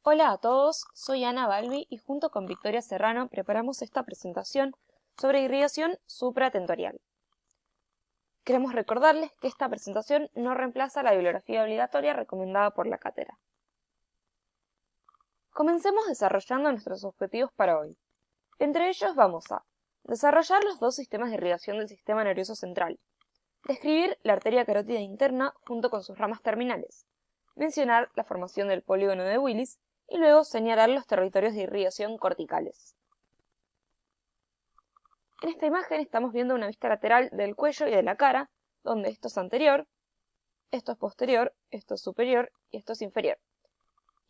Hola a todos, soy Ana Balbi y junto con Victoria Serrano preparamos esta presentación sobre irrigación supratentorial. Queremos recordarles que esta presentación no reemplaza la bibliografía obligatoria recomendada por la cátedra. Comencemos desarrollando nuestros objetivos para hoy. Entre ellos vamos a desarrollar los dos sistemas de irrigación del sistema nervioso central, describir la arteria carótida interna junto con sus ramas terminales, mencionar la formación del polígono de Willis y luego señalar los territorios de irrigación corticales. En esta imagen estamos viendo una vista lateral del cuello y de la cara, donde esto es anterior, esto es posterior, esto es superior y esto es inferior.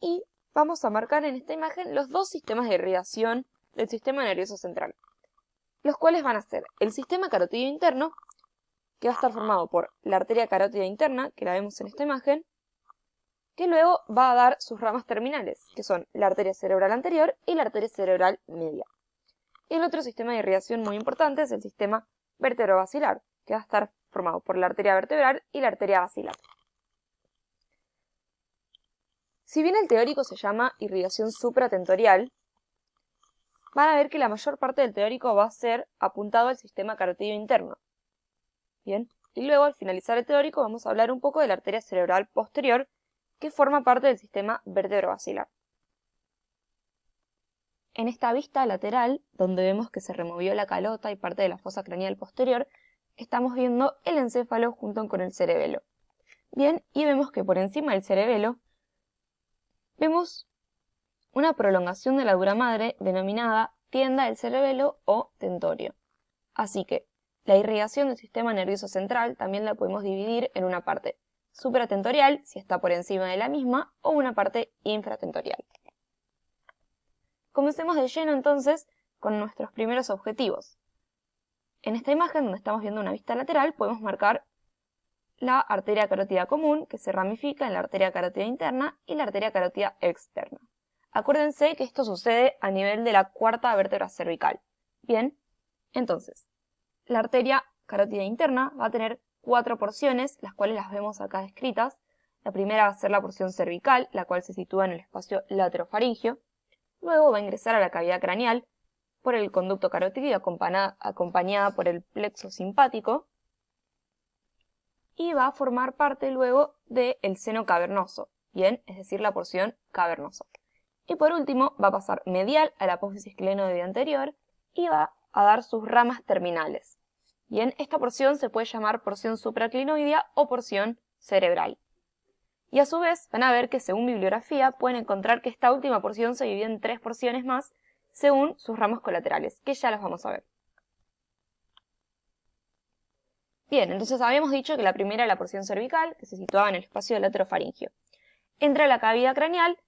Y vamos a marcar en esta imagen los dos sistemas de irrigación del sistema nervioso central, los cuales van a ser el sistema carotidio interno, que va a estar formado por la arteria carótida interna, que la vemos en esta imagen, que luego va a dar sus ramas terminales, que son la arteria cerebral anterior y la arteria cerebral media. Y el otro sistema de irrigación muy importante es el sistema vertebrobasilar, que va a estar formado por la arteria vertebral y la arteria basilar. Si bien el teórico se llama irrigación supratentorial, van a ver que la mayor parte del teórico va a ser apuntado al sistema carotidio interno. Bien, y luego al finalizar el teórico vamos a hablar un poco de la arteria cerebral posterior, que forma parte del sistema vertebrobasilar. En esta vista lateral, donde vemos que se removió la calota y parte de la fosa craneal posterior, estamos viendo el encéfalo junto con el cerebelo. Bien, y vemos que por encima del cerebelo vemos una prolongación de la dura madre denominada tienda del cerebelo o tentorio. Así que la irrigación del sistema nervioso central también la podemos dividir en una parte supratentorial, si está por encima de la misma, o una parte infratentorial. Comencemos de lleno entonces con nuestros primeros objetivos. En esta imagen, donde estamos viendo una vista lateral, podemos marcar la arteria carótida común, que se ramifica en la arteria carótida interna y la arteria carótida externa. Acuérdense que esto sucede a nivel de la cuarta vértebra cervical. Bien, entonces, la arteria carótida interna va a tener 4 porciones, las cuales las vemos acá descritas. La primera va a ser la porción cervical, la cual se sitúa en el espacio laterofaringio. Luego va a ingresar a la cavidad craneal por el conducto carotídeo acompañada por el plexo simpático y va a formar parte luego del seno cavernoso, bien, es decir, la porción cavernosa. Y por último va a pasar medial a la apófisis clinoidea anterior y va a dar sus ramas terminales. Bien, esta porción se puede llamar porción supraclinoidea o porción cerebral. Y a su vez van a ver que según bibliografía pueden encontrar que esta última porción se divide en 3 porciones más según sus ramas colaterales, que ya las vamos a ver. Bien, entonces habíamos dicho que la primera era la porción cervical, que se situaba en el espacio laterofaringio. Entra a la cavidad craneal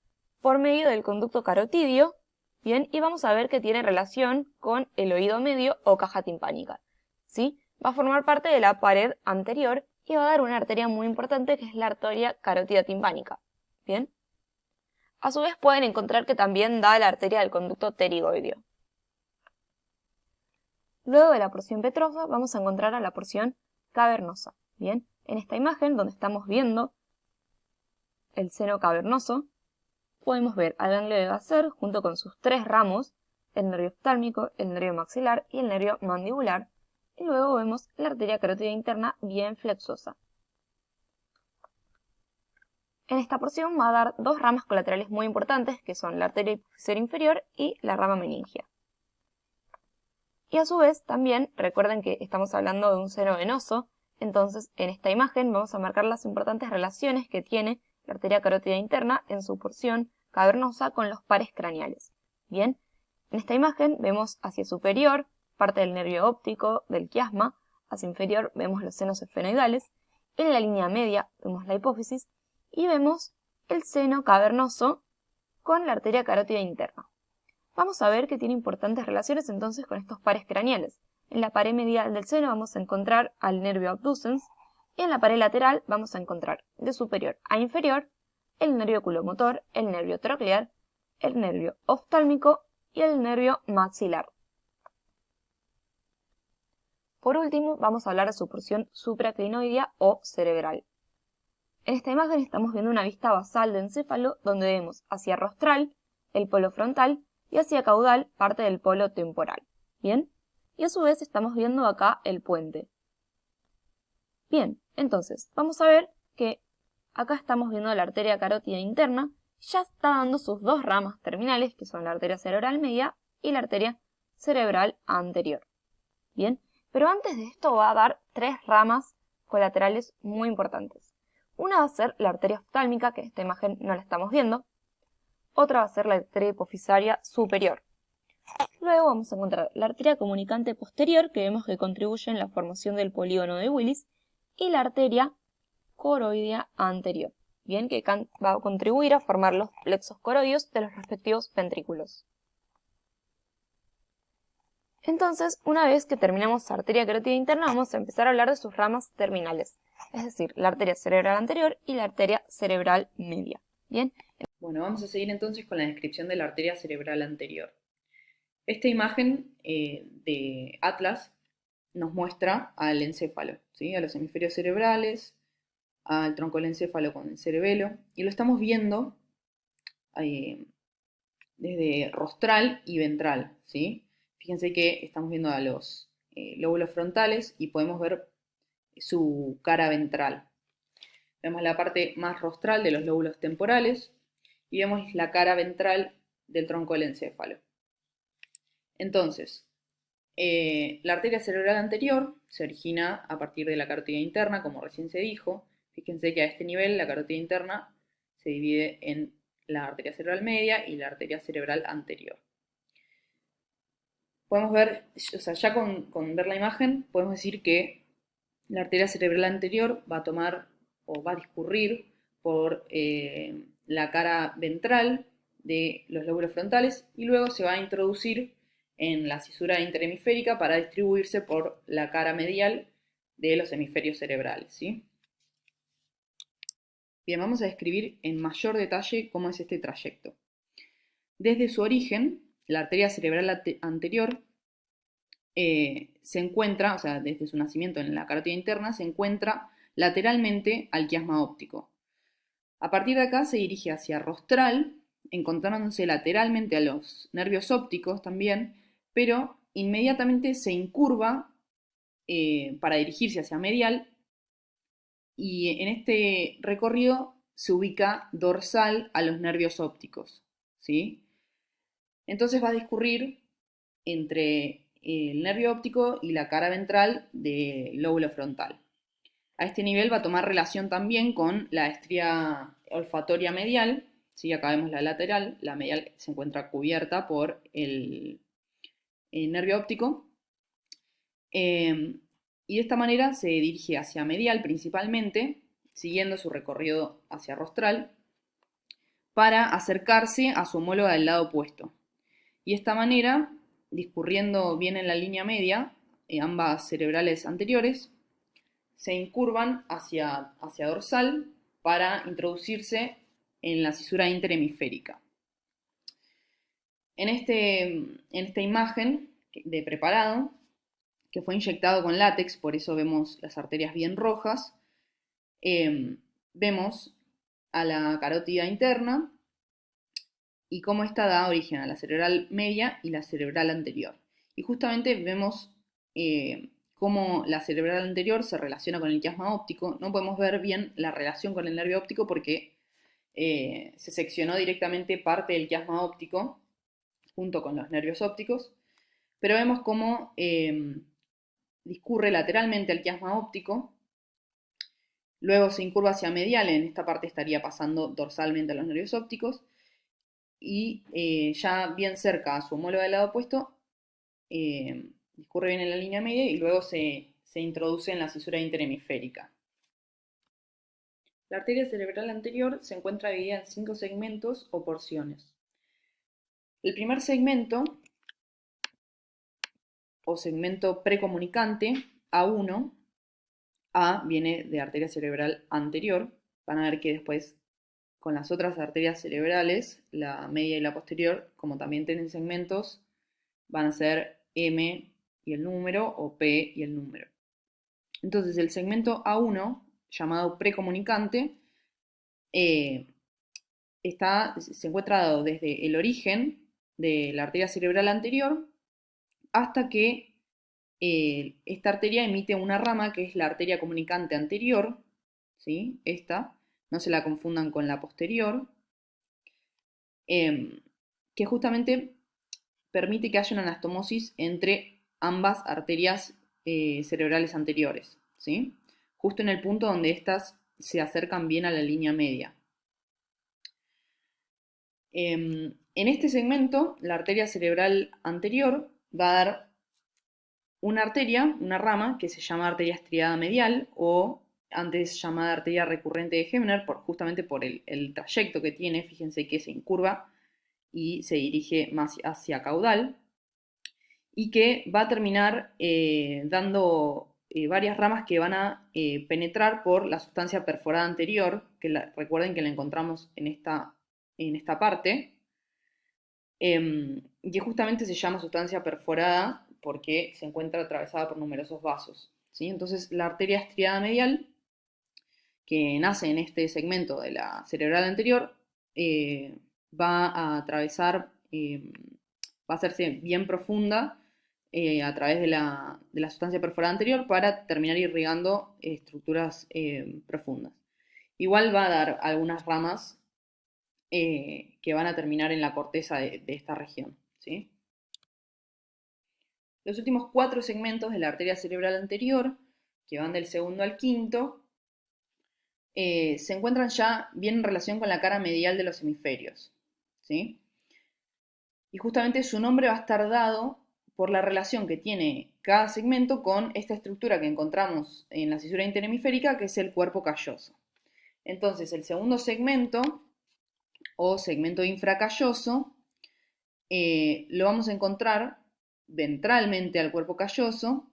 por medio del conducto carotídeo, bien, y vamos a ver que tiene relación con el oído medio o caja timpánica, ¿sí? Va a formar parte de la pared anterior y va a dar una arteria muy importante que es la arteria carótida timpánica. Bien. A su vez pueden encontrar que también da la arteria del conducto pterigoideo. Luego de la porción petrosa vamos a encontrar a la porción cavernosa. Bien. En esta imagen donde estamos viendo el seno cavernoso, podemos ver al ganglio de Basser junto con sus 3 ramos, el nervio oftálmico, el nervio maxilar y el nervio mandibular. Y luego vemos la arteria carótida interna bien flexosa. En esta porción va a dar 2 ramas colaterales muy importantes, que son la arteria hipófisis inferior y la rama meningia. Y a su vez también recuerden que estamos hablando de un seno venoso, entonces en esta imagen vamos a marcar las importantes relaciones que tiene la arteria carótida interna en su porción cavernosa con los pares craneales. Bien, en esta imagen vemos hacia superior parte del nervio óptico del quiasma, hacia inferior vemos los senos esfenoidales, en la línea media vemos la hipófisis y vemos el seno cavernoso con la arteria carótida interna. Vamos a ver que tiene importantes relaciones entonces con estos pares craneales. En la pared medial del seno vamos a encontrar al nervio abducens y en la pared lateral vamos a encontrar de superior a inferior el nervio oculomotor, el nervio troclear, el nervio oftálmico y el nervio maxilar. Por último, vamos a hablar de su porción supraclinoidea o cerebral. En esta imagen estamos viendo una vista basal de encéfalo donde vemos hacia rostral el polo frontal y hacia caudal parte del polo temporal. ¿Bien? Y a su vez estamos viendo acá el puente. Bien, entonces vamos a ver que acá estamos viendo la arteria carótida interna, ya está dando sus dos ramas terminales, que son la arteria cerebral media y la arteria cerebral anterior. Bien, pero antes de esto va a dar tres ramas colaterales muy importantes. Una va a ser la arteria oftálmica, que en esta imagen no la estamos viendo. Otra va a ser la arteria hipofisaria superior. Luego vamos a encontrar la arteria comunicante posterior, que vemos que contribuye en la formación del polígono de Willis, y la arteria coroidea anterior, bien, que va a contribuir a formar los plexos coroideos de los respectivos ventrículos. Entonces, una vez que terminamos la arteria carótida interna, vamos a empezar a hablar de sus ramas terminales, es decir, la arteria cerebral anterior y la arteria cerebral media. Bien. Bueno, vamos a seguir entonces con la descripción de la arteria cerebral anterior. Esta imagen de Atlas nos muestra al encéfalo, ¿sí? A los hemisferios cerebrales, al tronco del encéfalo con el cerebelo, y lo estamos viendo desde rostral y ventral, ¿sí? Fíjense que estamos viendo a los lóbulos frontales y podemos ver su cara ventral. Vemos la parte más rostral de los lóbulos temporales y vemos la cara ventral del tronco del encéfalo. Entonces, la arteria cerebral anterior se origina a partir de la carótida interna, como recién se dijo. Fíjense que a este nivel la carótida interna se divide en la arteria cerebral media y la arteria cerebral anterior. Podemos ver, o sea, ya con ver la imagen, podemos decir que la arteria cerebral anterior va a tomar o va a discurrir por la cara ventral de los lóbulos frontales y luego se va a introducir en la cisura interhemisférica para distribuirse por la cara medial de los hemisferios cerebrales, ¿sí? Bien, vamos a describir en mayor detalle cómo es este trayecto. Desde su origen, la arteria cerebral anterior se encuentra, o sea, desde su nacimiento en la carótida interna, se encuentra lateralmente al quiasma óptico. A partir de acá se dirige hacia rostral, encontrándose lateralmente a los nervios ópticos también, pero inmediatamente se incurva para dirigirse hacia medial y en este recorrido se ubica dorsal a los nervios ópticos, ¿sí? Entonces va a discurrir entre el nervio óptico y la cara ventral del lóbulo frontal. A este nivel va a tomar relación también con la estría olfatoria medial, ¿sí? Acá vemos la lateral, la medial se encuentra cubierta por el nervio óptico, y de esta manera se dirige hacia medial principalmente, siguiendo su recorrido hacia rostral, para acercarse a su homóloga del lado opuesto. Y de esta manera, discurriendo bien en la línea media, ambas cerebrales anteriores, se incurvan hacia dorsal para introducirse en la cisura interhemisférica. En esta imagen de preparado, que fue inyectado con látex, por eso vemos las arterias bien rojas, vemos a la carótida interna y cómo esta da origen a la cerebral media y la cerebral anterior. Y justamente vemos cómo la cerebral anterior se relaciona con el quiasma óptico. No podemos ver bien la relación con el nervio óptico porque se seccionó directamente parte del quiasma óptico junto con los nervios ópticos, pero vemos cómo discurre lateralmente al quiasma óptico, luego se incurva hacia medial, en esta parte estaría pasando dorsalmente a los nervios ópticos, y ya bien cerca a su homóloga del lado opuesto, discurre bien en la línea media y luego se introduce en la cisura interhemisférica. La arteria cerebral anterior se encuentra dividida en 5 segmentos o porciones. El primer segmento, o segmento precomunicante, A1, A viene de arteria cerebral anterior. Van a ver que después con las otras arterias cerebrales, la media y la posterior, como también tienen segmentos, van a ser M y el número o P y el número. Entonces el segmento A1, llamado precomunicante, eh, se encuentra dado desde el origen de la arteria cerebral anterior hasta que esta arteria emite una rama que es la arteria comunicante anterior, ¿sí? Esta, no se la confundan con la posterior, que justamente permite que haya una anastomosis entre ambas arterias cerebrales anteriores, ¿sí? Justo en el punto donde éstas se acercan bien a la línea media. En este segmento, la arteria cerebral anterior va a dar una arteria, una rama, que se llama arteria estriada medial o antes llamada arteria recurrente de Hebner, justamente por el trayecto que tiene, fíjense que se incurva y se dirige más hacia caudal, y que va a terminar dando varias ramas que van a penetrar por la sustancia perforada anterior, que recuerden que la encontramos en esta parte, y que justamente se llama sustancia perforada porque se encuentra atravesada por numerosos vasos, ¿sí? Entonces la arteria estriada medial, que nace en este segmento de la cerebral anterior, va a atravesar, va a hacerse bien profunda a través de la sustancia perforada anterior para terminar irrigando estructuras profundas. Igual va a dar algunas ramas que van a terminar en la corteza de esta región, ¿sí? Los últimos 4 segmentos de la arteria cerebral anterior, que van del segundo al quinto, se encuentran ya bien en relación con la cara medial de los hemisferios, ¿sí? Y justamente su nombre va a estar dado por la relación que tiene cada segmento con esta estructura que encontramos en la cisura interhemisférica, que es el cuerpo calloso. Entonces, el segundo segmento, o segmento infracalloso, lo vamos a encontrar ventralmente al cuerpo calloso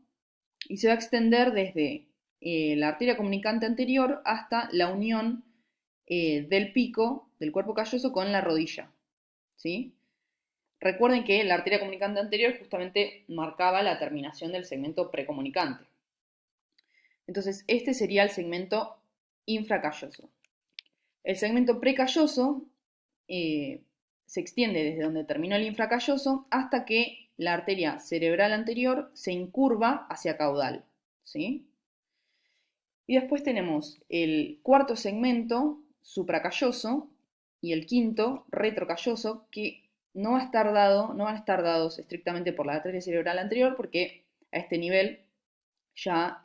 y se va a extender desde la arteria comunicante anterior hasta la unión del pico del cuerpo calloso con la rodilla, ¿sí? Recuerden que la arteria comunicante anterior justamente marcaba la terminación del segmento precomunicante. Entonces, este sería el segmento infracalloso. El segmento precalloso se extiende desde donde terminó el infracalloso hasta que la arteria cerebral anterior se incurva hacia caudal, ¿sí? Y después tenemos el cuarto segmento supracalloso y el quinto retrocalloso, que no van a estar dados estrictamente por la arteria cerebral anterior, porque a este nivel ya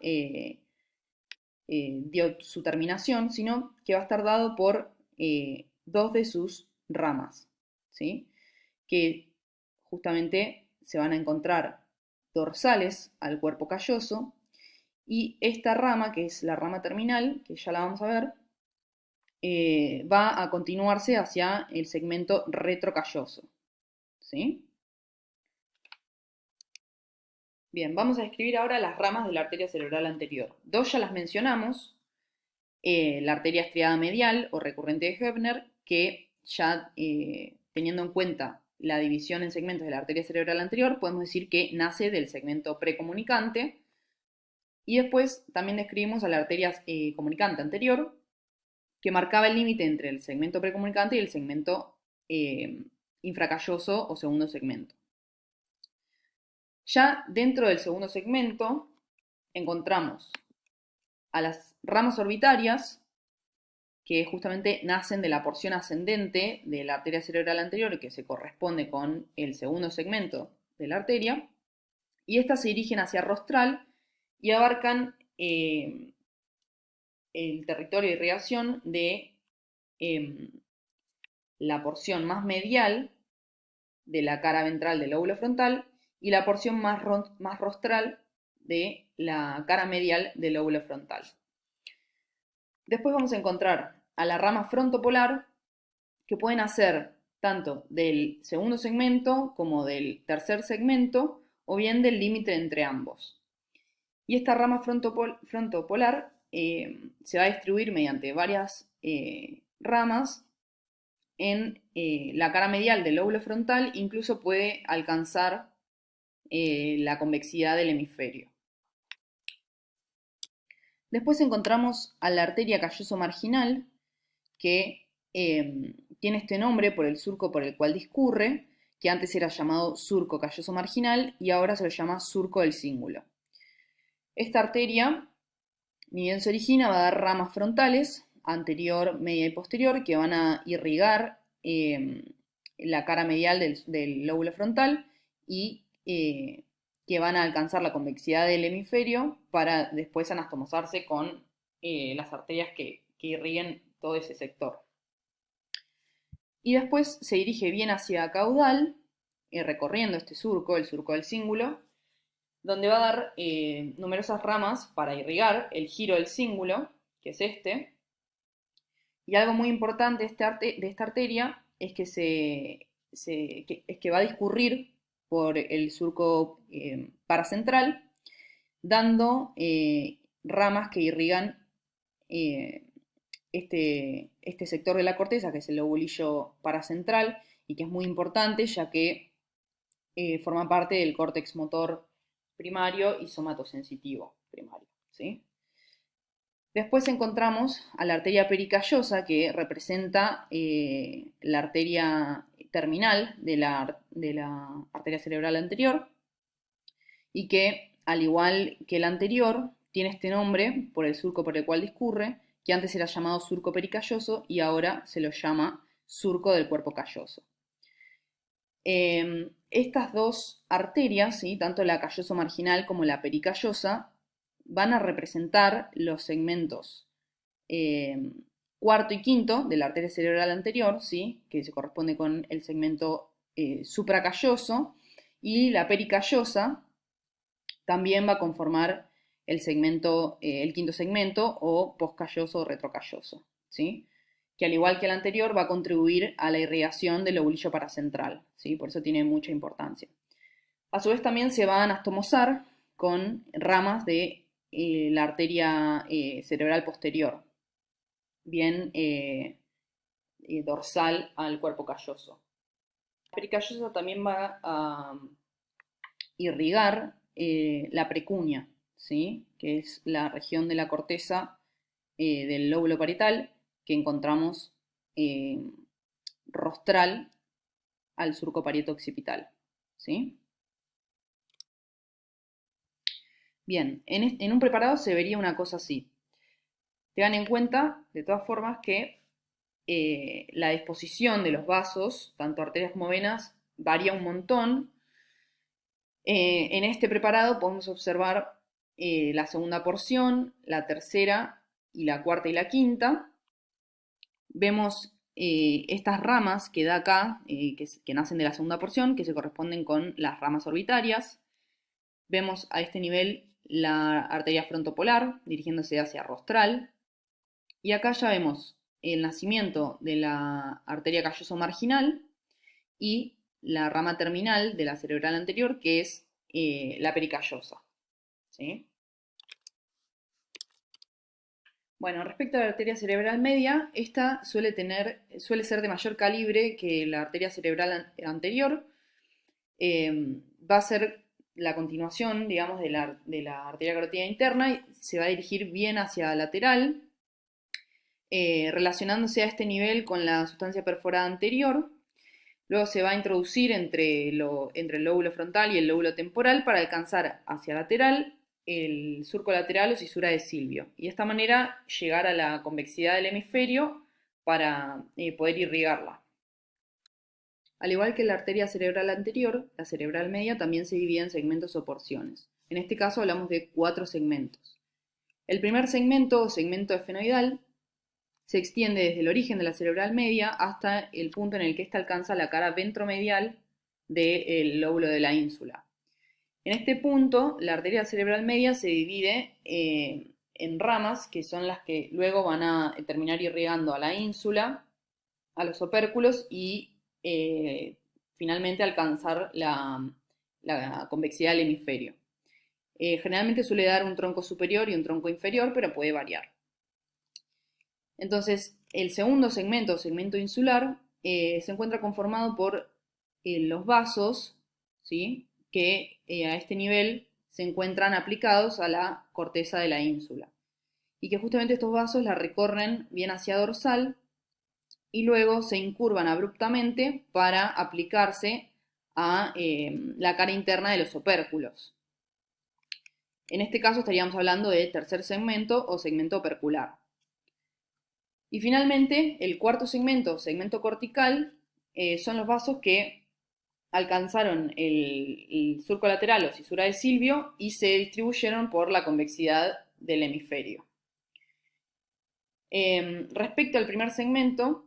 dio su terminación, sino que va a estar dado por dos de sus ramas, ¿sí? Que justamente se van a encontrar dorsales al cuerpo calloso, y esta rama, que es la rama terminal, que ya la vamos a ver, va a continuarse hacia el segmento retrocalloso, ¿sí? Bien, vamos a describir ahora las ramas de la arteria cerebral anterior. Dos ya las mencionamos, la arteria estriada medial o recurrente de Hebner, que ya teniendo en cuenta la división en segmentos de la arteria cerebral anterior, podemos decir que nace del segmento precomunicante. Y después también describimos a la arteria comunicante anterior, que marcaba el límite entre el segmento precomunicante y el segmento infracalloso o segundo segmento. Ya dentro del segundo segmento encontramos a las ramas orbitarias, que justamente nacen de la porción ascendente de la arteria cerebral anterior, que se corresponde con el segundo segmento de la arteria, y estas se dirigen hacia rostral y abarcan el territorio de irrigación de la porción más medial de la cara ventral del lóbulo frontal y la porción más rostral de la cara medial del lóbulo frontal. Después vamos a encontrar a la rama frontopolar, que pueden hacer tanto del segundo segmento como del tercer segmento, o bien del límite entre ambos. Y esta rama frontopolar se va a distribuir mediante varias ramas en la cara medial del lóbulo frontal, incluso puede alcanzar la convexidad del hemisferio. Después encontramos a la arteria calloso marginal, que tiene este nombre por el surco por el cual discurre, que antes era llamado surco calloso marginal y ahora se lo llama surco del cíngulo. Esta arteria, ni bien se origina, va a dar ramas frontales, anterior, media y posterior, que van a irrigar la cara medial del lóbulo frontal y que van a alcanzar la convexidad del hemisferio para después anastomosarse con las arterias que irriguen todo ese sector. Y después se dirige bien hacia caudal, recorriendo este surco, el surco del cíngulo, donde va a dar numerosas ramas para irrigar el giro del cíngulo, que es este. Y algo muy importante de esta arteria es que va a discurrir por el surco paracentral, dando ramas que irrigan este sector de la corteza, que es el lobulillo paracentral, y que es muy importante ya que forma parte del córtex motor primario y somatosensitivo primario, ¿sí? Después encontramos a la arteria pericallosa, que representa la arteria terminal de la arteria cerebral anterior, y que, al igual que la anterior, tiene este nombre por el surco por el cual discurre, que antes era llamado surco pericalloso y ahora se lo llama surco del cuerpo calloso. Estas dos arterias, ¿sí?, tanto la calloso marginal como la pericallosa, van a representar los segmentos cuarto y quinto de la arteria cerebral anterior, ¿sí?, que se corresponde con el segmento supracalloso, y la pericallosa también va a conformar el quinto segmento o postcalloso o retrocalloso, ¿sí?, que al igual que el anterior va a contribuir a la irrigación del lobulillo paracentral, ¿sí?, por eso tiene mucha importancia. A su vez también se va a anastomosar con ramas de la arteria cerebral posterior, bien dorsal al cuerpo calloso. La pericallosa también va a irrigar la precunia, ¿sí?, que es la región de la corteza del lóbulo parietal que encontramos rostral al surco parieto occipital, ¿sí? Bien, en un preparado se vería una cosa así. Tengan en cuenta, de todas formas, que la disposición de los vasos, tanto arterias como venas, varía un montón. En este preparado podemos observar la segunda porción, la tercera y la cuarta y la quinta. Vemos estas ramas que da acá, que nacen de la segunda porción, que se corresponden con las ramas orbitarias. Vemos a este nivel la arteria frontopolar dirigiéndose hacia rostral. Y acá ya vemos el nacimiento de la arteria calloso marginal y la rama terminal de la cerebral anterior, que es la pericallosa, ¿sí? Bueno, respecto a la arteria cerebral media, esta suele ser de mayor calibre que la arteria cerebral anterior. Va a ser la continuación, digamos, de la arteria carótida interna y se va a dirigir bien hacia lateral, relacionándose a este nivel con la sustancia perforada anterior. Luego se va a introducir entre el lóbulo frontal y el lóbulo temporal para alcanzar hacia lateral el surco lateral o cisura de Silvio. Y de esta manera llegar a la convexidad del hemisferio para poder irrigarla. Al igual que la arteria cerebral anterior, la cerebral media también se divide en segmentos o porciones. En este caso hablamos de 4 segmentos. El primer segmento o segmento esfenoidal se extiende desde el origen de la cerebral media hasta el punto en el que ésta alcanza la cara ventromedial del lóbulo de la ínsula. En este punto, la arteria cerebral media se divide en ramas, que son las que luego van a terminar irrigando a la ínsula, a los opérculos y finalmente alcanzar la convexidad del hemisferio. Generalmente suele dar un tronco superior y un tronco inferior, pero puede variar. Entonces, el segundo segmento, segmento insular, se encuentra conformado por los vasos, ¿sí?, que a este nivel se encuentran aplicados a la corteza de la ínsula. Y que justamente estos vasos la recorren bien hacia dorsal y luego se incurvan abruptamente para aplicarse a la cara interna de los opérculos. En este caso estaríamos hablando de tercer segmento o segmento opercular. Y finalmente, el cuarto segmento, segmento cortical, son los vasos que alcanzaron el surco lateral o cisura de Silvio y se distribuyeron por la convexidad del hemisferio. Respecto al primer segmento,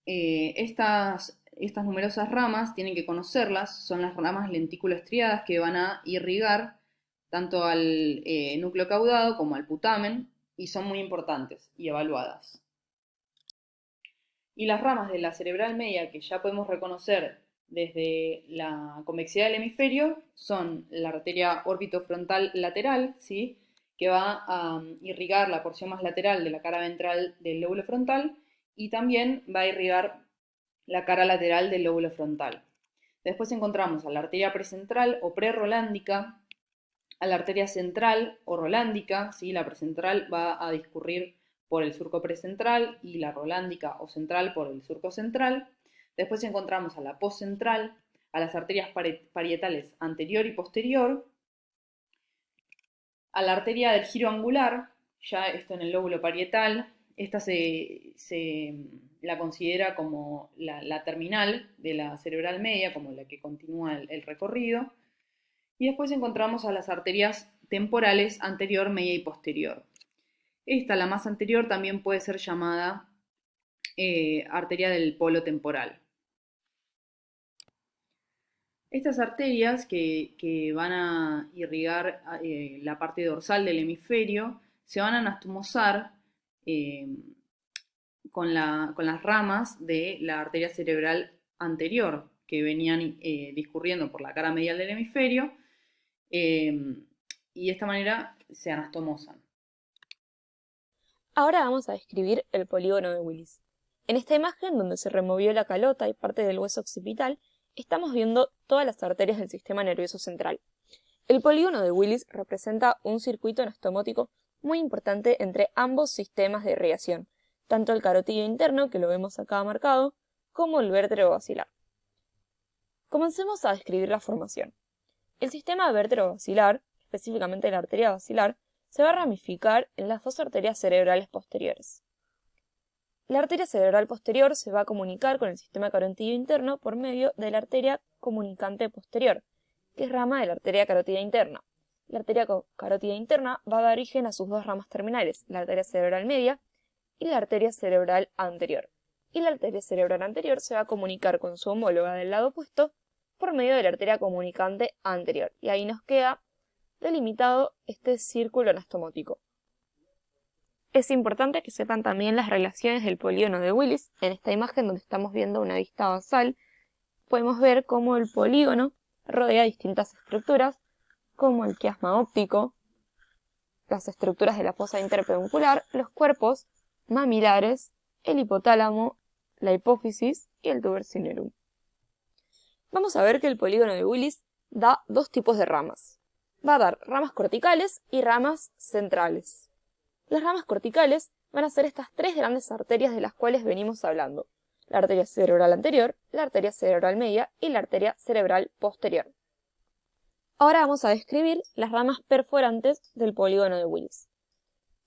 estas numerosas ramas tienen que conocerlas, son las ramas lentículo-estriadas que van a irrigar tanto al núcleo caudado como al putamen y son muy importantes y evaluadas. Y las ramas de la cerebral media que ya podemos reconocer desde la convexidad del hemisferio son la arteria órbitofrontal lateral, ¿sí?, que va a irrigar la porción más lateral de la cara ventral del lóbulo frontal y también va a irrigar la cara lateral del lóbulo frontal. Después encontramos a la arteria precentral o prerolándica, a la arteria central o rolándica, ¿sí? La precentral va a discurrir por el surco precentral y la rolándica o central por el surco central. Después encontramos a la postcentral, a las arterias parietales anterior y posterior, a la arteria del giro angular, ya esto en el lóbulo parietal, esta se la considera como la terminal de la cerebral media, como la que continúa el recorrido. Y después encontramos a las arterias temporales anterior, media y posterior. Esta, la más anterior, también puede ser llamada arteria del polo temporal. Estas arterias que van a irrigar la parte dorsal del hemisferio se van a anastomosar con las ramas de la arteria cerebral anterior que venían discurriendo por la cara medial del hemisferio y de esta manera se anastomosan. Ahora vamos a describir el polígono de Willis. En esta imagen, donde se removió la calota y parte del hueso occipital, estamos viendo todas las arterias del sistema nervioso central. El polígono de Willis representa un circuito anastomótico muy importante entre ambos sistemas de irrigación, tanto el carotidio interno, que lo vemos acá marcado, como el vértebro basilar. Comencemos a describir la formación. El sistema vértebro-basilar, específicamente la arteria basilar, se va a ramificar en las dos arterias cerebrales posteriores. La arteria cerebral posterior se va a comunicar con el sistema carotidio interno por medio de la arteria comunicante posterior, que es rama de la arteria carótida interna. La arteria carótida interna va a dar origen a sus dos ramas terminales, la arteria cerebral media y la arteria cerebral anterior. Y la arteria cerebral anterior se va a comunicar con su homóloga del lado opuesto por medio de la arteria comunicante anterior. Y ahí nos queda delimitado este círculo anastomótico. Es importante que sepan también las relaciones del polígono de Willis. En esta imagen, donde estamos viendo una vista basal, podemos ver cómo el polígono rodea distintas estructuras, como el quiasma óptico, las estructuras de la fosa interpeduncular, los cuerpos mamilares, el hipotálamo, la hipófisis y el tubercinerum. Vamos a ver que el polígono de Willis da dos tipos de ramas. Va a dar ramas corticales y ramas centrales. Las ramas corticales van a ser estas tres grandes arterias de las cuales venimos hablando: la arteria cerebral anterior, la arteria cerebral media y la arteria cerebral posterior. Ahora vamos a describir las ramas perforantes del polígono de Willis.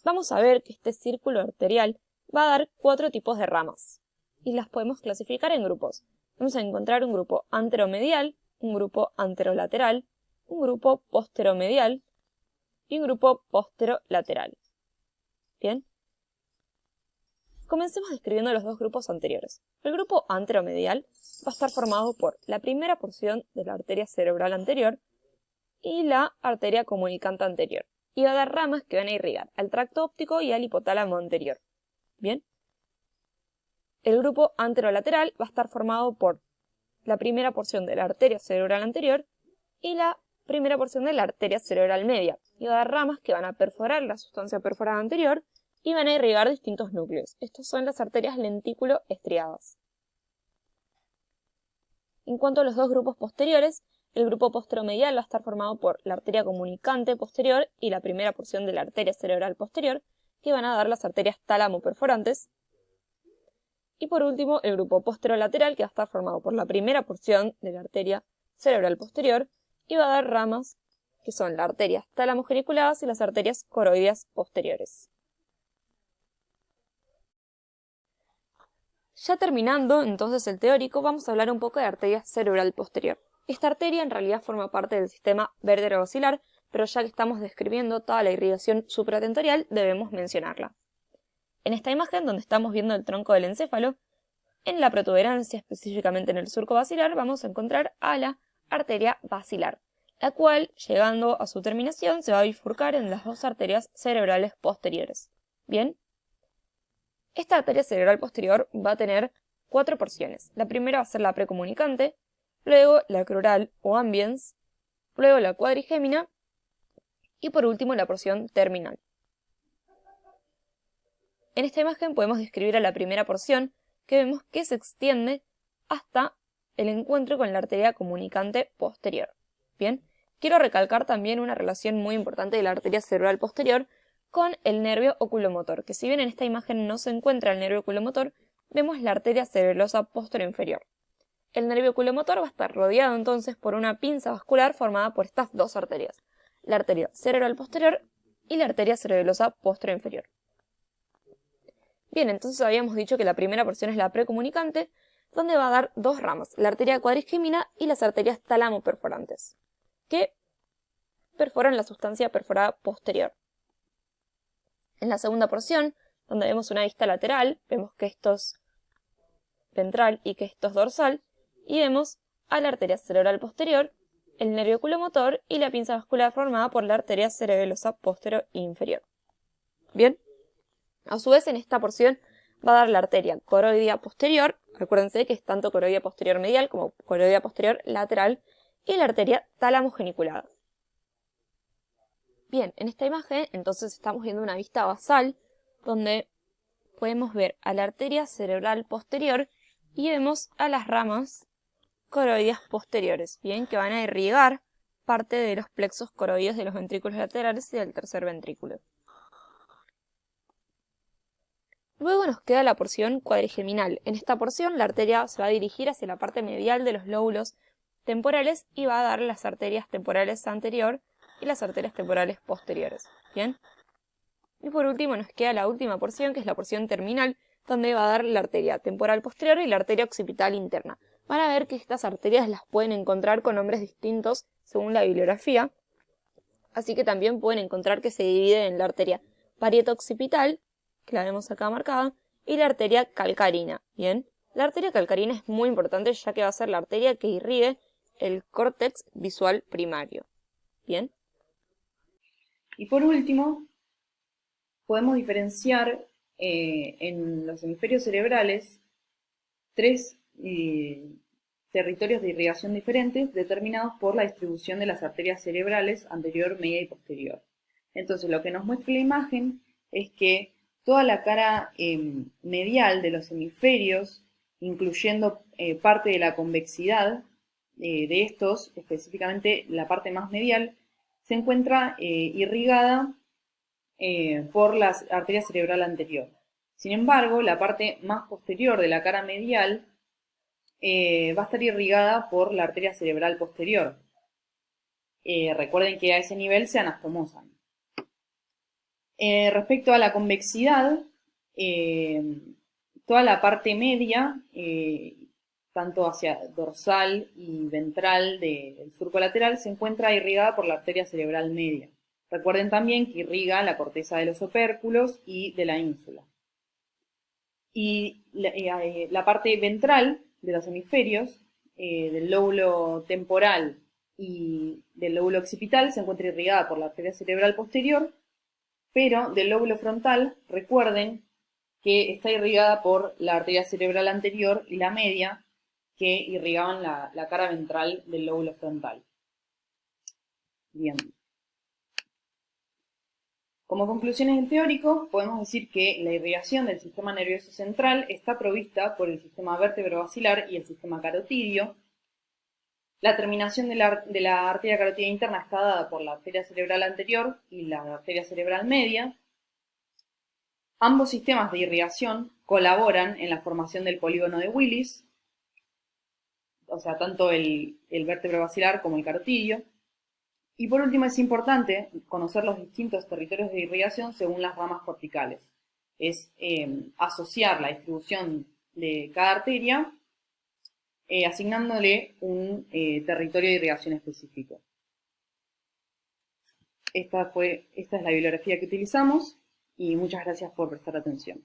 Vamos a ver que este círculo arterial va a dar 4 tipos de ramas y las podemos clasificar en grupos. Vamos a encontrar un grupo anteromedial, un grupo anterolateral, un grupo posteromedial y un grupo posterolateral. Bien. Comencemos describiendo los dos grupos anteriores. El grupo anteromedial va a estar formado por la primera porción de la arteria cerebral anterior y la arteria comunicante anterior, y va a dar ramas que van a irrigar al tracto óptico y al hipotálamo anterior. Bien. El grupo anterolateral va a estar formado por la primera porción de la arteria cerebral anterior y la primera porción de la arteria cerebral media, y va a dar ramas que van a perforar la sustancia perforada anterior y van a irrigar distintos núcleos. Estas son las arterias lentículo-estriadas. En cuanto a los dos grupos posteriores, el grupo posteromedial va a estar formado por la arteria comunicante posterior y la primera porción de la arteria cerebral posterior, que van a dar las arterias tálamo perforantes. Y por último, el grupo posterolateral, que va a estar formado por la primera porción de la arteria cerebral posterior y va a dar ramas que son las arterias tálamo-geniculadas y las arterias coroideas posteriores. Ya terminando entonces el teórico, vamos a hablar un poco de arteria cerebral posterior. Esta arteria en realidad forma parte del sistema vértebro-basilar, pero ya que estamos describiendo toda la irrigación supratentorial, debemos mencionarla. En esta imagen, donde estamos viendo el tronco del encéfalo, en la protuberancia, específicamente en el surco basilar, vamos a encontrar a la arteria basilar, la cual, llegando a su terminación, se va a bifurcar en las dos arterias cerebrales posteriores. Bien, esta arteria cerebral posterior va a tener 4 porciones. La primera va a ser la precomunicante, luego la crural o ambiens, luego la cuadrigémina y por último la porción terminal. En esta imagen podemos describir a la primera porción, que vemos que se extiende hasta el encuentro con la arteria comunicante posterior. Bien, quiero recalcar también una relación muy importante de la arteria cerebral posterior con el nervio oculomotor, que si bien en esta imagen no se encuentra el nervio oculomotor, vemos la arteria cerebelosa posterior-inferior. El nervio oculomotor va a estar rodeado entonces por una pinza vascular formada por estas dos arterias, la arteria cerebral posterior y la arteria cerebelosa posterior-inferior. Bien, entonces habíamos dicho que la primera porción es la precomunicante, donde va a dar dos ramas, la arteria cuadrigémina y las arterias tálamo-perforantes, que perforan la sustancia perforada posterior. En la segunda porción, donde vemos una vista lateral, vemos que esto es ventral y que esto es dorsal, y vemos a la arteria cerebral posterior, el nervio oculomotor y la pinza vascular formada por la arteria cerebelosa posterior e inferior. Bien. A su vez, en esta porción va a dar la arteria coroidea posterior, recuérdense que es tanto coroidea posterior medial como coroidea posterior lateral, y la arteria tálamo geniculada. Bien, en esta imagen entonces estamos viendo una vista basal, donde podemos ver a la arteria cerebral posterior y vemos a las ramas coroideas posteriores, bien, que van a irrigar parte de los plexos coroides de los ventrículos laterales y del tercer ventrículo. Luego nos queda la porción cuadrigeminal. En esta porción la arteria se va a dirigir hacia la parte medial de los lóbulos temporales y va a dar las arterias temporales anterior y las arterias temporales posteriores. ¿Bien? Y por último nos queda la última porción, que es la porción terminal, donde va a dar la arteria temporal posterior y la arteria occipital interna. Van a ver que estas arterias las pueden encontrar con nombres distintos según la bibliografía, así que también pueden encontrar que se divide en la arteria parieto-occipital, que la vemos acá marcada, y la arteria calcarina. Bien, la arteria calcarina es muy importante ya que va a ser la arteria que irrigue el córtex visual primario. Bien. Y por último, podemos diferenciar en los hemisferios cerebrales tres territorios de irrigación diferentes determinados por la distribución de las arterias cerebrales anterior, media y posterior. Entonces, lo que nos muestra la imagen es que toda la cara medial de los hemisferios, incluyendo parte de la convexidad de estos, específicamente la parte más medial, se encuentra irrigada por la arteria cerebral anterior. Sin embargo, la parte más posterior de la cara medial va a estar irrigada por la arteria cerebral posterior. Recuerden que a ese nivel se anastomosan. Respecto a la convexidad, toda la parte media, tanto hacia dorsal y ventral del surco lateral, se encuentra irrigada por la arteria cerebral media. Recuerden también que irriga la corteza de los opérculos y de la ínsula. Y la parte ventral de los hemisferios, del lóbulo temporal y del lóbulo occipital, se encuentra irrigada por la arteria cerebral posterior, pero del lóbulo frontal, recuerden que está irrigada por la arteria cerebral anterior y la media, que irrigaban la cara ventral del lóbulo frontal. Bien. Como conclusiones del teórico, podemos decir que la irrigación del sistema nervioso central está provista por el sistema vértebro-basilar y el sistema carotidio. La terminación de la arteria carotídea interna está dada por la arteria cerebral anterior y la arteria cerebral media. Ambos sistemas de irrigación colaboran en la formación del polígono de Willis, o sea, tanto el vértebro basilar como el carotidio. Y por último, es importante conocer los distintos territorios de irrigación según las ramas corticales. Es asociar la distribución de cada arteria asignándole un territorio de irrigación específico. Esta es la bibliografía que utilizamos y muchas gracias por prestar atención.